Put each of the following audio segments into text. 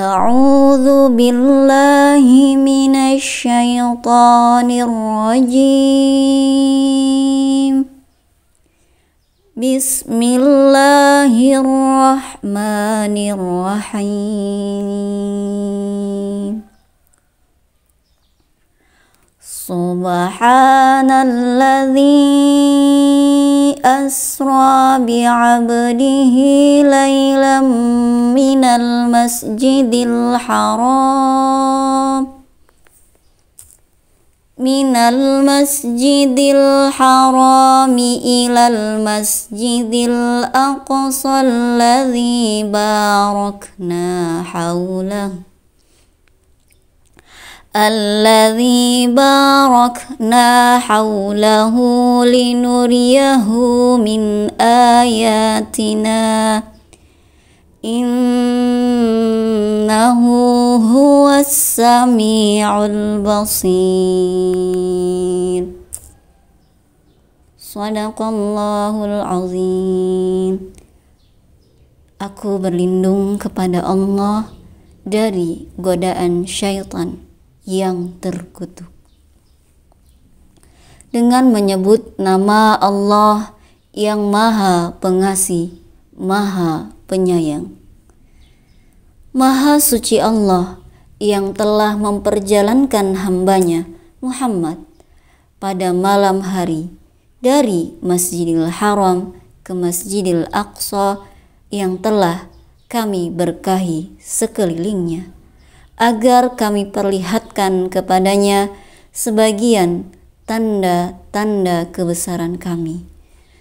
A'udzu billahi minasy syaithanir rajim. Bismillahirrahmanirrahim. Subhanalladzi asra bi'abdihi laylan minal masjidil haram ilal masjidil aqsa alladzi barakna hawlahu linuriyahu min ayatina innahu huwas sami'ul basir. Shadaqallahul azim. Aku berlindung kepada Allah dari godaan syaitan yang terkutuk. Dengan menyebut nama Allah yang Maha Pengasih, Maha Penyayang. Maha suci Allah yang telah memperjalankan hambanya Muhammad pada malam hari dari Masjidil Haram ke Masjidil Aqsa yang telah kami berkahi sekelilingnya, agar kami perlihatkan kepadanya sebagian tanda-tanda kebesaran kami.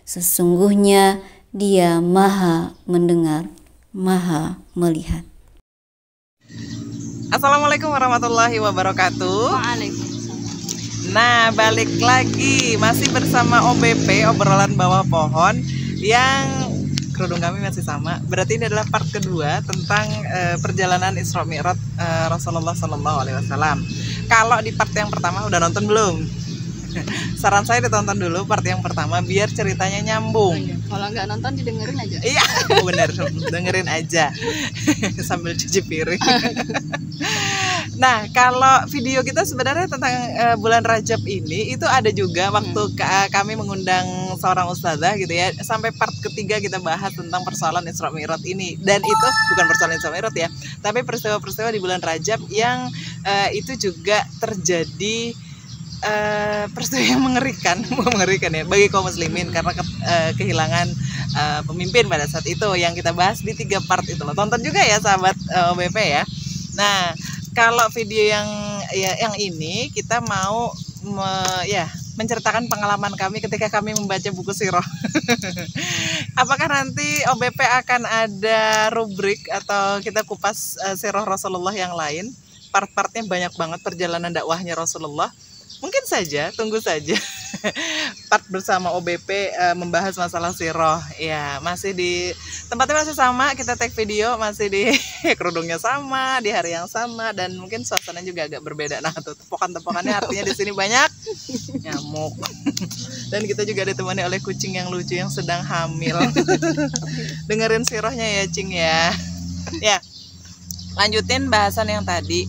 Sesungguhnya Dia Maha mendengar, Maha melihat. Assalamualaikum warahmatullahi wabarakatuh. Waalaikumsalam. Nah, balik lagi masih bersama OBP, obrolan bawah pohon, yang kerudung kami masih sama. Berarti ini adalah part kedua tentang perjalanan Isra Mi'raj Rasulullah SAW. Kalau di part yang pertama udah nonton belum? Saran saya ditonton dulu part yang pertama biar ceritanya nyambung. Kalau nggak nonton didengerin aja. Iya, bener, dengerin aja sambil cuci piring. Nah, kalau video kita sebenarnya tentang bulan Rajab ini itu ada juga waktu kami mengundang seorang ustadzah gitu ya. Sampai part ketiga kita bahas tentang persoalan Isra Mi'raj ini. Dan itu bukan persoalan Isra Mi'raj ya, tapi peristiwa-peristiwa di bulan Rajab yang itu juga terjadi peristiwa yang mengerikan ya bagi kaum muslimin karena kehilangan pemimpin pada saat itu, yang kita bahas di 3 part itu loh. Tonton juga ya sahabat OBP ya. Nah, kalau video yang ini kita mau menceritakan pengalaman kami ketika kami membaca buku sirah. Apakah nanti OBP akan ada rubrik atau kita kupas sirah Rasulullah yang lain? Part-partnya banyak banget perjalanan dakwahnya Rasulullah. Mungkin saja, tunggu saja. Part bersama OBP membahas masalah sirah. Ya, masih di tempatnya masih sama, kita take video masih di kerudungnya sama, di hari yang sama, dan mungkin suasananya juga agak berbeda. Nah, tuh tepokan-tepokannya artinya di sini banyak nyamuk. Dan kita juga ditemani oleh kucing yang lucu yang sedang hamil. Dengerin sirahnya ya, Cing ya. Ya. Lanjutin bahasan yang tadi.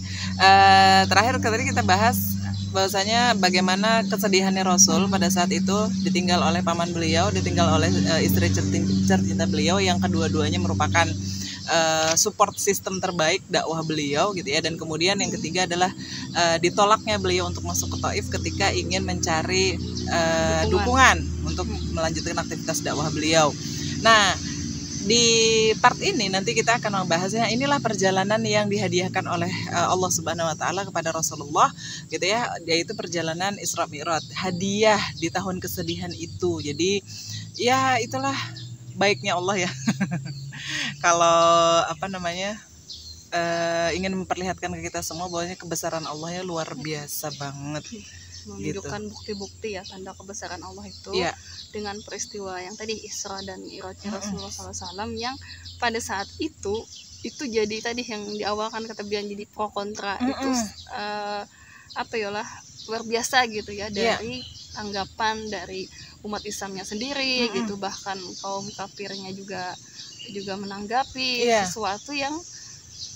Terakhir tadi kita bahas bahwasanya bagaimana kesedihannya Rasul pada saat itu ditinggal oleh paman beliau, ditinggal oleh istri tercinta beliau yang kedua-duanya merupakan support system terbaik dakwah beliau gitu ya. Dan kemudian yang ketiga adalah ditolaknya beliau untuk masuk ke Taif ketika ingin mencari dukungan untuk melanjutkan aktivitas dakwah beliau. Nah, di part ini nanti kita akan membahasnya, inilah perjalanan yang dihadiahkan oleh Allah Subhanahu wa taala kepada Rasulullah gitu ya, yaitu perjalanan Isra Mi'raj, hadiah di tahun kesedihan itu. Jadi ya itulah baiknya Allah ya. Kalau ingin memperlihatkan ke kita semua bahwasanya kebesaran Allah ya luar biasa banget. Menunjukkan bukti-bukti ya tanda kebesaran Allah itu dengan peristiwa yang tadi Isra dan Mi'raj Rasulullah SAW yang pada saat itu jadi tadi yang di awal kan kata Bian jadi pro kontra itu luar biasa gitu ya, dari tanggapan dari umat Islamnya sendiri gitu, bahkan kaum kafirnya juga menanggapi sesuatu yang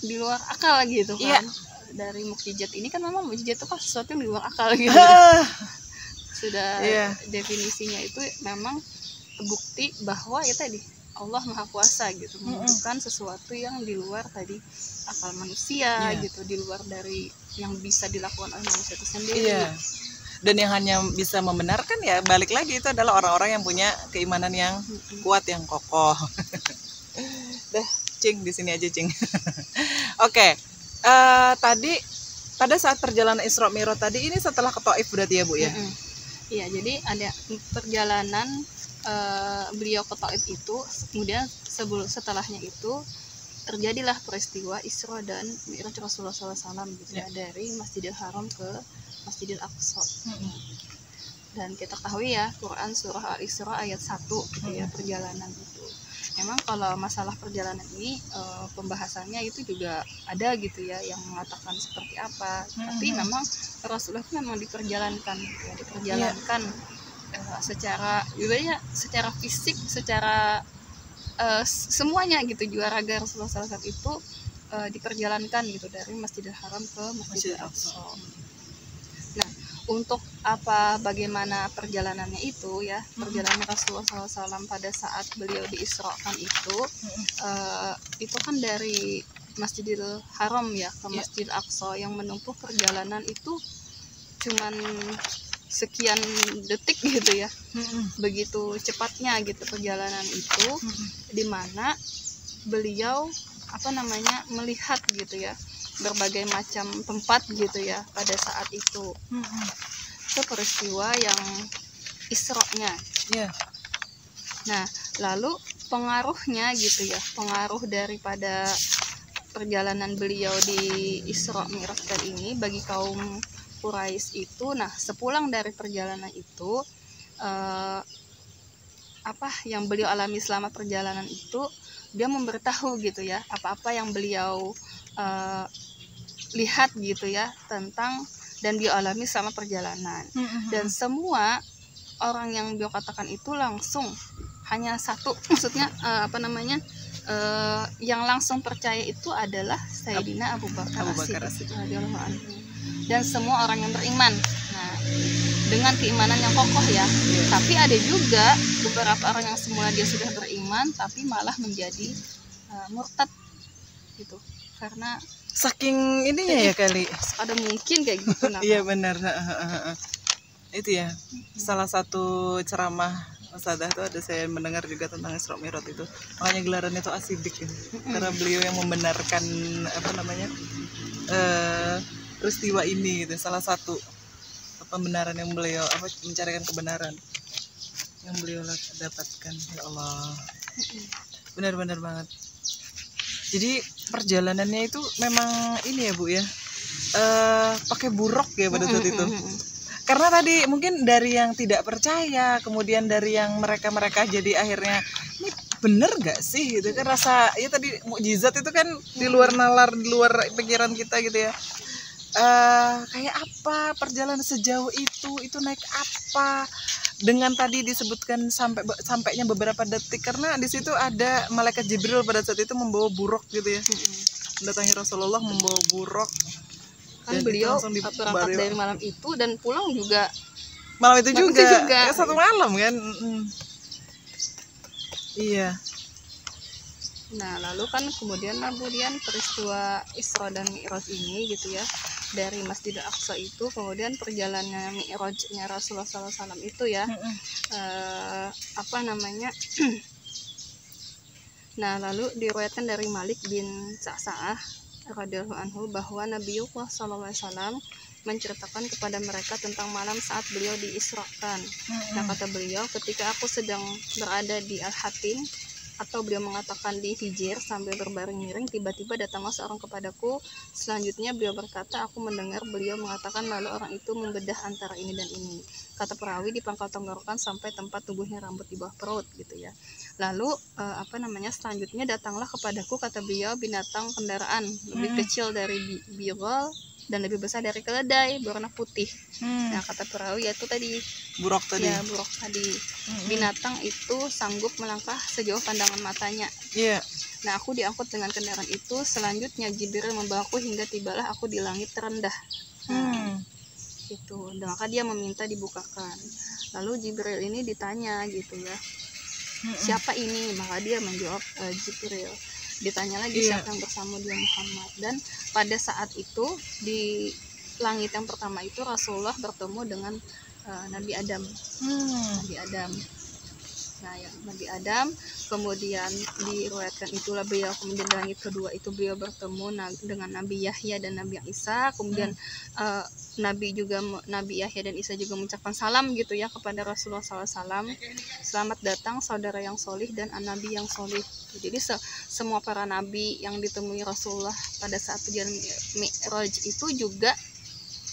di luar akal gitu kan. Iya. Dari mukjizat ini kan memang mukjizat itu kan sesuatu yang di luar akal gitu. Sudah definisinya itu memang bukti bahwa ya tadi Allah Maha Kuasa gitu, menunjukkan sesuatu yang di luar tadi akal manusia gitu, di luar dari yang bisa dilakukan oleh manusia itu sendiri. Dan yang hanya bisa membenarkan ya balik lagi itu adalah orang-orang yang punya keimanan yang kuat, yang kokoh. Dah, Cing, di sini aja, Cing. Oke. Tadi pada saat perjalanan Isra Mi'raj tadi ini setelah ke Thaif berarti ya, Bu ya? Iya, jadi ada perjalanan beliau ke Thaif itu, kemudian setelahnya itu terjadilah peristiwa Isra dan Mi'raj Rasulullah SAW gitu ya, dari Masjidil Haram ke Masjidil Aqsa. Dan kita ketahui ya, Quran surah Al-Isra ayat 1 gitu ya, perjalanan itu. Memang kalau masalah perjalanan ini pembahasannya itu juga ada gitu ya, yang mengatakan seperti apa. Tapi memang Rasulullah itu memang diperjalankan gitu ya, diperjalankan secara fisik, secara semuanya gitu, juga raga Rasulullah SAW itu diperjalankan gitu dari Masjidil Haram ke Masjidil Aqsa. Nah, untuk bagaimana perjalanannya itu ya, perjalanan Rasulullah SAW pada saat beliau diisrokan itu kan dari Masjidil Haram ya ke Masjidil Aqsa, yang menempuh perjalanan itu cuman sekian detik gitu ya. Begitu cepatnya gitu perjalanan itu, dimana beliau melihat gitu ya berbagai macam tempat gitu ya pada saat itu. Itu peristiwa yang Isra-nya. Nah, lalu pengaruhnya gitu ya, pengaruh daripada perjalanan beliau di Isra Mi'raj ini bagi kaum Quraisy itu, nah sepulang dari perjalanan itu yang beliau alami selama perjalanan itu, dia memberitahu gitu ya apa-apa yang beliau lihat gitu ya tentang dan beliau alami selama perjalanan. Dan semua orang yang beliau katakan itu langsung hanya satu, maksudnya yang langsung percaya itu adalah Sayyidina Abu Bakar As-Siddiq radhiyallahu anhu, dan semua orang yang beriman. Nah, dengan keimanan yang kokoh ya. Tapi ada juga beberapa orang yang semula dia sudah beriman tapi malah menjadi murtad gitu, karena saking ininya ya kali. Ada mungkin kayak gitu. Iya benar. Itu ya salah satu ceramah Ustadzah itu ada saya mendengar juga tentang Isra Mi'raj itu. Makanya gelarannya itu asidik ya. Karena beliau yang membenarkan peristiwa ini gitu. Salah satu pembenaran yang beliau mencarikan kebenaran yang beliau dapatkan. Ya Allah. Benar-benar banget. Jadi perjalanannya itu memang ini ya Bu ya, pakai buruk ya pada saat itu. Karena tadi mungkin dari yang tidak percaya, kemudian dari yang mereka jadi akhirnya ini bener gak sih gitu kan, rasa ya tadi mukjizat itu kan di luar nalar, di luar pikiran kita gitu ya. Kayak apa perjalanan sejauh itu naik apa, dengan tadi disebutkan sampainya beberapa detik, karena di situ ada malaikat Jibril pada saat itu membawa buruk gitu ya, mendatangi Rasulullah membawa buruk. Kan beliau berangkat dari malam itu dan pulang juga malam itu juga. Ya, satu malam kan. Iya. Nah, lalu kan kemudian peristiwa Isra dan Mi'raj ini gitu ya, dari Masjidil Aqsa itu, kemudian perjalanan Mi'rajnya Rasulullah SAW itu ya, nah lalu diriwayatkan dari Malik bin Sa'sa'ah radhiyallahu anhu bahwa Nabiullah SAW menceritakan kepada mereka tentang malam saat beliau diisrakan. Nah, kata beliau, ketika aku sedang berada di Al-Hatim, atau beliau mengatakan di Hijir sambil berbaring miring, tiba-tiba datanglah seorang kepadaku. Selanjutnya beliau berkata, aku mendengar beliau mengatakan, lalu orang itu membedah antara ini dan ini. Kata perawi, di pangkal tenggorokan sampai tempat tubuhnya rambut di bawah perut gitu ya. Lalu selanjutnya datanglah kepadaku, kata beliau, binatang kendaraan lebih kecil dari bighal dan lebih besar dari keledai, berwarna putih. Nah, kata perawi yaitu tadi buruk tadi. Ya, buruk tadi. Binatang itu sanggup melangkah sejauh pandangan matanya. Iya. Nah, aku diangkut dengan kendaraan itu. Selanjutnya Jibril membawaku hingga tibalah aku di langit terendah. Gitu. Dan maka dia meminta dibukakan. Lalu Jibril ini ditanya gitu ya, siapa ini? Maka dia menjawab Jibril. Ditanya lagi siapa yang bersama dia, Muhammad. Dan pada saat itu di langit yang pertama itu Rasulullah bertemu dengan Nabi Adam. Nabi Adam. Nah, ya, Nabi Adam, kemudian diriwayatkan itulah beliau, kemudian di langit kedua itu beliau bertemu dengan Nabi Yahya dan Nabi Isa, kemudian Nabi Yahya dan Isa juga mengucapkan salam gitu ya kepada Rasulullah SAW. Selamat datang saudara yang solih dan nabi yang solih. Jadi semua para nabi yang ditemui Rasulullah pada saat perjalanan Mi'raj itu juga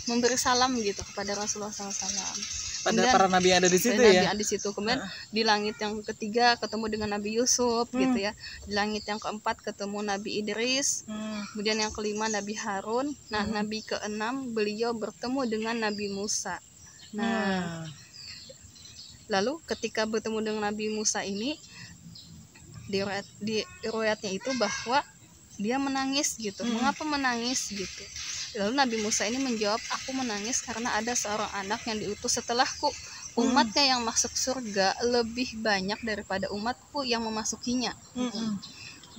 memberi salam gitu kepada Rasulullah SAW. Pada para nabi yang ada di situ ya. Nabi di situ. Kemudian di langit yang ketiga ketemu dengan Nabi Yusuf gitu ya. Di langit yang keempat ketemu Nabi Idris. Kemudian yang kelima Nabi Harun. Nah, Nabi keenam beliau bertemu dengan Nabi Musa. Nah, lalu ketika bertemu dengan Nabi Musa ini di riwayatnya itu bahwa dia menangis gitu. Mengapa menangis gitu? Lalu Nabi Musa ini menjawab, aku menangis karena ada seorang anak yang diutus setelahku. Umatnya yang masuk surga lebih banyak daripada umatku yang memasukinya.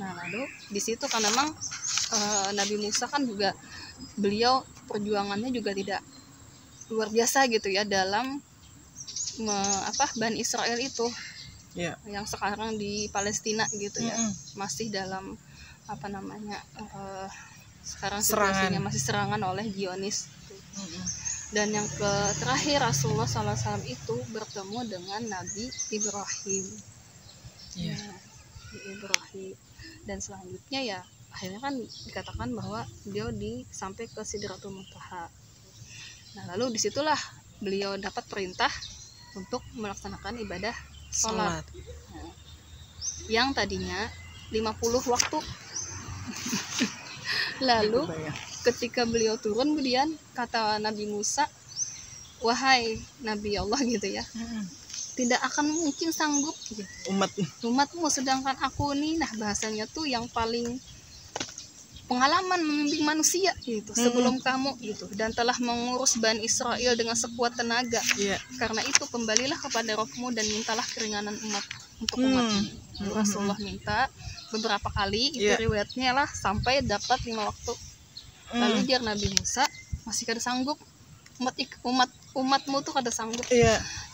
Nah, lalu di situ kan memang Nabi Musa kan juga beliau perjuangannya juga tidak luar biasa gitu ya dalam Bani Israel itu yang sekarang di Palestina gitu ya, masih dalam sekarang situasinya masih serangan oleh Zionis. Dan yang terakhir Rasulullah SAW itu bertemu dengan Nabi Ibrahim. Ibrahim. Dan selanjutnya ya akhirnya kan dikatakan bahwa beliau sampai ke Sidratul Muntaha. Nah, lalu disitulah beliau dapat perintah untuk melaksanakan ibadah sholat. Nah, yang tadinya 50 waktu. Lalu ketika beliau turun, kemudian kata Nabi Musa, wahai Nabi Allah gitu ya, tidak akan mungkin sanggup gitu. Umatmu, sedangkan aku nih, nah bahasanya tuh yang paling pengalaman memimpin manusia gitu sebelum kamu gitu, dan telah mengurus Bani Israel dengan sekuat tenaga. Karena itu kembalilah kepada Rabbmu dan mintalah keringanan untuk umatmu. Rasulullah minta beberapa kali, itu riwayatnya lah sampai dapat 5 waktu. Lalu jar Nabi Musa, masih kada sanggup, umatmu tuh kada sanggup.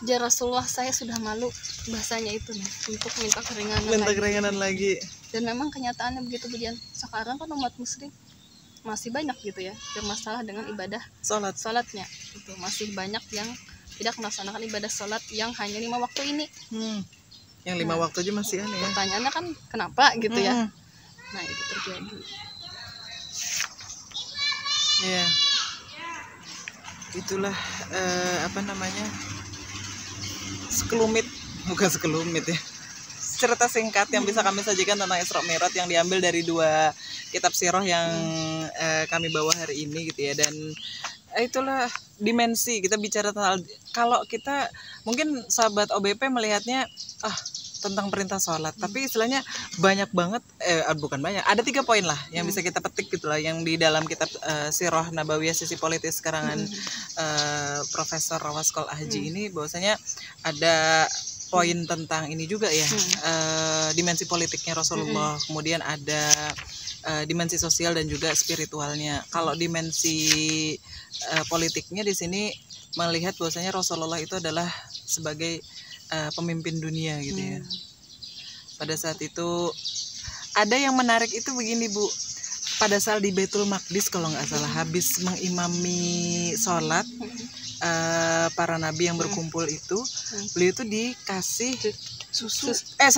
Jar Rasulullah, saya sudah malu, bahasanya itu nih, untuk minta keringanan lagi. Dan memang kenyataannya begitu Budian. Sekarang kan umat muslim masih banyak gitu ya bermasalah dengan ibadah sholatnya itu, masih banyak yang tidak melaksanakan ibadah sholat yang hanya 5 waktu ini. Yang 5 waktu aja masih aneh ya. Pertanyaannya kan kenapa gitu ya. Nah, itu terjadi. Itulah sekelumit, bukan sekelumit ya, cerita singkat yang bisa kami sajikan tentang Isra Mi'raj yang diambil dari 2 kitab sirah yang kami bawa hari ini gitu ya. Dan itulah dimensi kita bicara tentang, kalau kita mungkin sahabat OBP melihatnya tentang perintah sholat, tapi istilahnya banyak banget, bukan banyak, ada 3 poin lah yang bisa kita petik gitu lah, yang di dalam kitab Sirah Nabawiyah sisi politis karangan Profesor Rawaskol Haji ini, bahwasanya ada poin tentang ini juga ya, dimensi politiknya Rasulullah, kemudian ada dimensi sosial dan juga spiritualnya. Kalau dimensi politiknya di sini melihat bahwasanya Rasulullah itu adalah sebagai pemimpin dunia gitu ya. Pada saat itu ada yang menarik itu begini Bu, pada saat di Baitul Maqdis kalau nggak salah habis mengimami sholat para nabi yang berkumpul itu, beliau itu dikasih susu, 2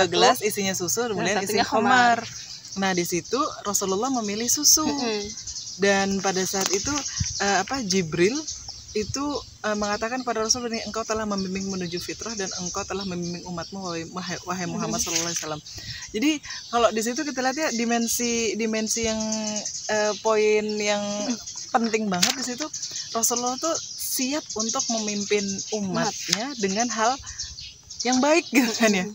gelas isinya susu, kemudian isinya khamar. Nah di situ Rasulullah memilih susu. Dan pada saat itu Jibril itu mengatakan pada Rasul ini, engkau telah membimbing menuju fitrah dan engkau telah membimbing umatmu wahai Muhammad sallallahu alaihi wasallam. Jadi kalau di situ kita lihat ya dimensi yang poin yang penting banget di situ, Rasulullah tuh siap untuk memimpin umatnya dengan hal yang baik gitu kan ya.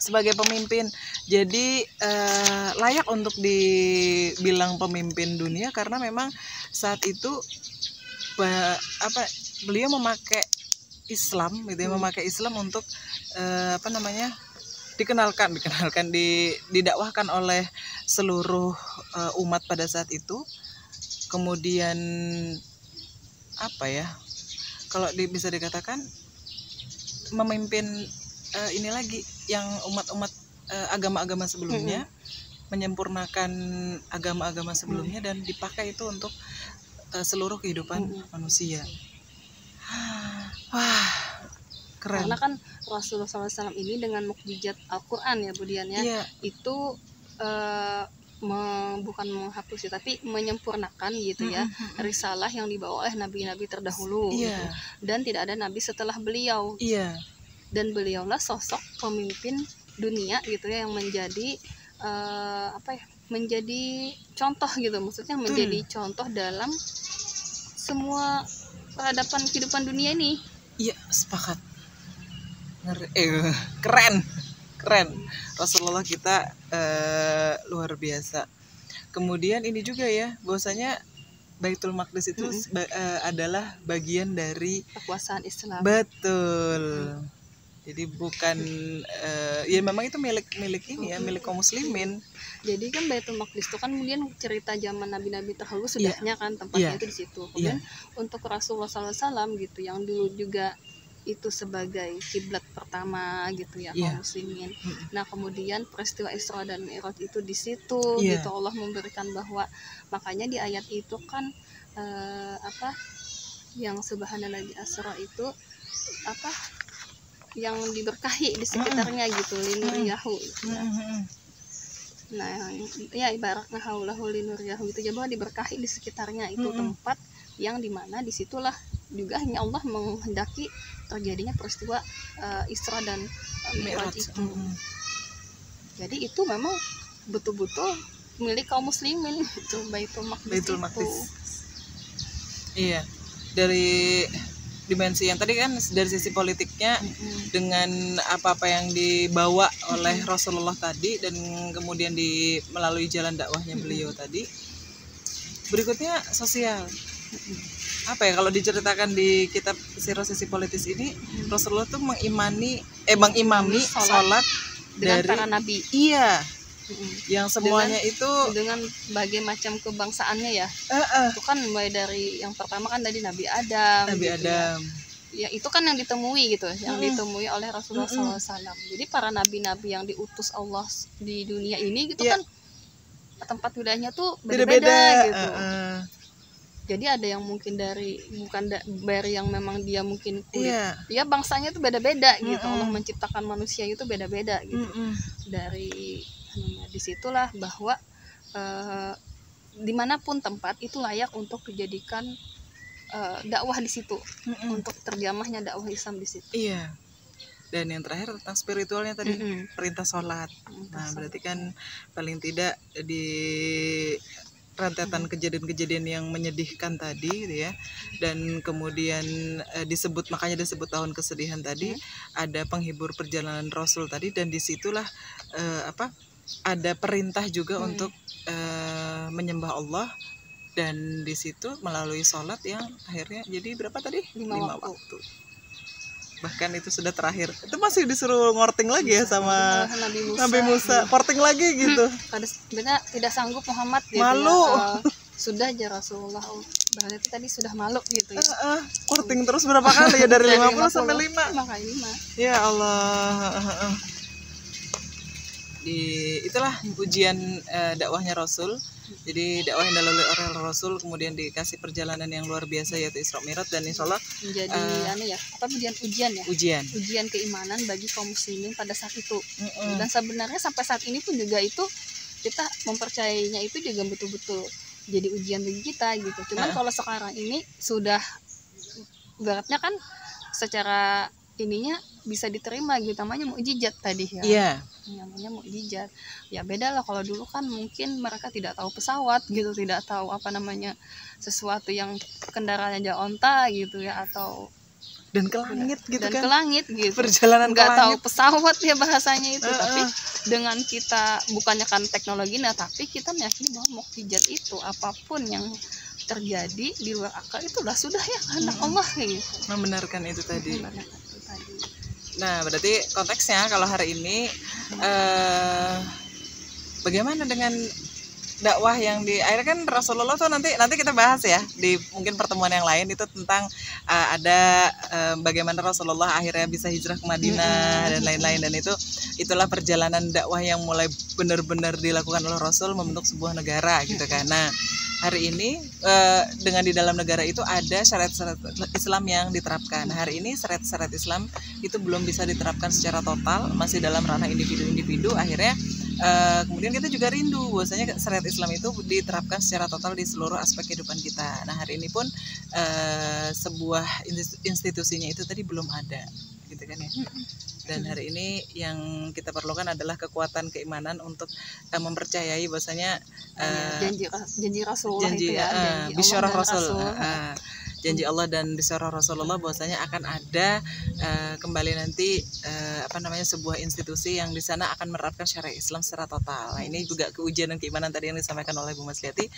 Sebagai pemimpin, jadi layak untuk dibilang pemimpin dunia karena memang saat itu beliau memakai Islam gitu ya, memakai Islam untuk dikenalkan didakwahkan oleh seluruh umat pada saat itu. Kemudian kalau bisa dikatakan memimpin ini lagi yang umat-umat agama-agama sebelumnya, menyempurnakan agama-agama sebelumnya dan dipakai itu untuk seluruh kehidupan manusia. Wah, keren. Karena kan Rasulullah SAW ini dengan mukjizat Al-Quran ya Budian ya, itu bukan menghapus tapi menyempurnakan gitu ya risalah yang dibawa oleh nabi-nabi terdahulu gitu. Dan tidak ada nabi setelah beliau. Dan beliaulah sosok pemimpin dunia gitu ya, yang menjadi menjadi contoh gitu, maksudnya menjadi contoh dalam semua peradaban kehidupan dunia ini. Iya, sepakat. Keren Rasulullah kita luar biasa. Kemudian ini juga ya, bahwasanya Baitul Maqdis itu adalah bagian dari kekuasaan Islam. Betul. Jadi bukan ya memang itu milik ini ya, milik kaum muslimin. Jadi kan Baitul Maqdis itu kan kemudian cerita zaman nabi-nabi terdahulu sudahnya kan tempatnya itu di situ. Kemudian untuk Rasulullah SAW gitu yang dulu juga itu sebagai kiblat pertama gitu ya kaum muslimin. Nah, kemudian peristiwa Isra dan Mi'raj itu di situ gitu, Allah memberikan bahwa makanya di ayat itu kan yang subhanallah di Asra itu yang diberkahi di sekitarnya gitu, linuriyahu gitu ya. Nah, ya ibaratnya haulahu linuriyahu gitu, jadi bahwa diberkahi di sekitarnya itu tempat yang dimana disitulah juga hanya Allah menghendaki terjadinya peristiwa Isra dan Mi'raj itu. Jadi itu memang betul-betul milik kaum muslimin itu Baitul Maqdis. Iya, dari dimensi yang tadi kan dari sisi politiknya dengan apa-apa yang dibawa oleh Rasulullah tadi dan kemudian melalui jalan dakwahnya beliau tadi. Berikutnya sosial. Kalau diceritakan di kitab sisi politis ini, Rasulullah tuh mengimami sholat dengan dari para nabi. Iya. Yang semuanya dengan berbagai macam kebangsaannya ya. Itu kan mulai dari yang pertama kan tadi Nabi Adam. Ya itu kan yang ditemui gitu, yang ditemui oleh Rasulullah SAW. Jadi para nabi-nabi yang diutus Allah di dunia ini gitu kan tempat wilayahnya tuh beda-beda gitu. Jadi ada yang mungkin dari yang memang dia mungkin kulit, ya bangsanya tuh beda-beda gitu. Allah menciptakan manusia itu beda-beda gitu. Dari disitulah bahwa dimanapun tempat itu layak untuk dijadikan dakwah di situ, untuk terjamahnya dakwah Islam di situ. Iya. Dan yang terakhir tentang spiritualnya tadi, perintah sholat. Nah, berarti kan paling tidak di rentetan kejadian-kejadian yang menyedihkan tadi gitu ya, dan kemudian makanya disebut tahun kesedihan tadi, ada penghibur perjalanan Rasul tadi, dan disitulah ada perintah juga untuk menyembah Allah, dan di situ melalui sholat yang akhirnya jadi berapa tadi? 5 waktu. Bahkan itu sudah terakhir, itu masih disuruh ngorting lagi ya sama Nabi Musa. Korting lagi gitu. Sebenarnya tidak sanggup Muhammad gitu. Malu. Sudah aja Rasulullah, bahkan itu tadi sudah malu gitu ya. Korting terus berapa kali ya, dari 50 sampai 5. Makanya 5. Ya Allah. Itulah ujian dakwahnya Rasul. Jadi dakwah yang dilalui oleh Rasul, kemudian dikasih perjalanan yang luar biasa yaitu Isra Mi'raj, dan insya Allah menjadi ujian ya. Ujian keimanan bagi kaum muslimin pada saat itu. Dan sebenarnya sampai saat ini pun juga itu kita mempercayainya itu juga betul-betul jadi ujian bagi kita gitu. Cuman kalau sekarang ini sudah ibaratnya kan secara ininya bisa diterima gitu, namanya mukjizat tadi ya. Iya. Namanya mukjizat. Ya beda lah, kalau dulu kan mungkin mereka tidak tahu pesawat gitu, tidak tahu apa namanya sesuatu yang kendaraannya onta gitu ya, atau dan ke langit gitu dan kan, ke langit gitu, perjalanan nggak ke tahu langit. pesawat ya bahasanya itu. Tapi dengan kita, bukannya kan teknologi, nah tapi kita meyakini bahwa mukjizat itu apapun yang terjadi di luar akal itulah sudah ya kehendak Allah gitu. Membenarkan itu tadi. Nah berarti konteksnya kalau hari ini bagaimana dengan dakwah yang di akhirnya kan Rasulullah tuh nanti kita bahas ya di mungkin pertemuan yang lain itu tentang ada bagaimana Rasulullah akhirnya bisa hijrah ke Madinah dan lain-lain, dan itulah perjalanan dakwah yang mulai benar-benar dilakukan oleh Rasul membentuk sebuah negara gitu kan. Nah hari ini dengan di dalam negara itu ada syariat-syariat Islam yang diterapkan. Hari ini syariat-syariat Islam itu belum bisa diterapkan secara total, masih dalam ranah individu-individu. Akhirnya kemudian kita juga rindu bahwasanya syariat Islam itu diterapkan secara total di seluruh aspek kehidupan kita. Nah hari ini pun sebuah institusinya itu tadi belum ada gitu kan ya. Dan hari ini yang kita perlukan adalah kekuatan keimanan untuk mempercayai bahwasanya janji Rasulullah janji, itu ya, bisyarah Rasul, janji Allah dan bisyarah Rasulullah bahwasanya akan ada kembali nanti sebuah institusi yang di sana akan menerapkan syariat Islam secara total. Nah, ini juga keujian dan keimanan tadi yang disampaikan oleh Bu Masliati.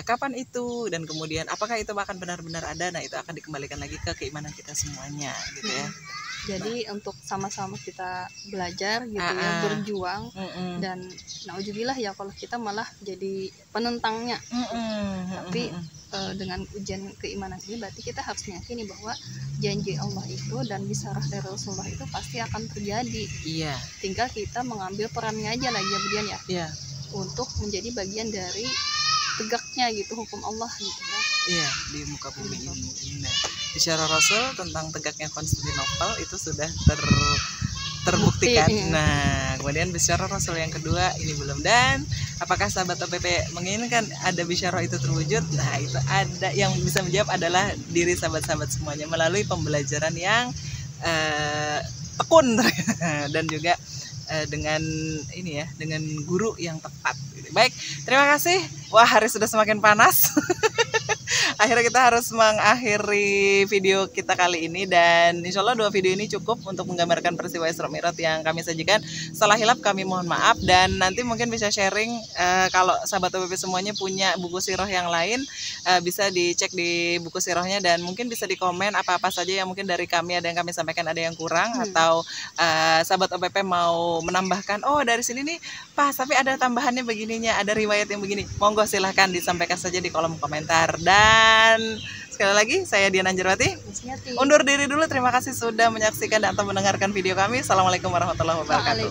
Kapan itu dan kemudian apakah itu akan benar-benar ada? Nah, itu akan dikembalikan lagi ke keimanan kita semuanya gitu ya. Jadi untuk sama-sama kita belajar gitu ya, berjuang, dan nauzubillah ya kalau kita malah jadi penentangnya. Tapi dengan ujian keimanan ini berarti kita harus meyakini bahwa janji Allah itu dan bisyarah dari Rasulullah itu pasti akan terjadi. Iya. Tinggal kita mengambil perannya aja lagi ya Budian ya. Iya. Untuk menjadi bagian dari tegaknya gitu hukum Allah gitu ya. Iya, di muka bumi ini. Nah, bisyarah Rasul tentang tegaknya Konstantinopel itu sudah terbuktikan. Nah, kemudian bisyarah Rasul yang kedua ini belum. Dan apakah sahabat OPP menginginkan ada bisyarah itu terwujud? Nah, itu ada yang bisa menjawab adalah diri sahabat-sahabat semuanya melalui pembelajaran yang tekun dan juga dengan ini ya, dengan guru yang tepat. Baik, terima kasih. Wah, hari sudah semakin panas. Akhirnya kita harus mengakhiri video kita kali ini, dan insya Allah 2 video ini cukup untuk menggambarkan peristiwa Isra Mi'raj yang kami sajikan. Salah hilap kami mohon maaf, dan nanti mungkin bisa sharing kalau sahabat OPP semuanya punya buku sirah yang lain, bisa dicek di buku sirahnya, dan mungkin bisa di komen apa-apa saja yang mungkin dari kami ada yang kami sampaikan ada yang kurang, atau sahabat OPP mau menambahkan, oh dari sini nih pas tapi ada tambahannya begininya, ada riwayat yang begini, monggo silahkan disampaikan saja di kolom komentar. Dan sekali lagi saya Dian Anjarwati undur diri dulu. Terima kasih sudah menyaksikan atau mendengarkan video kami. Assalamualaikum warahmatullahi wabarakatuh.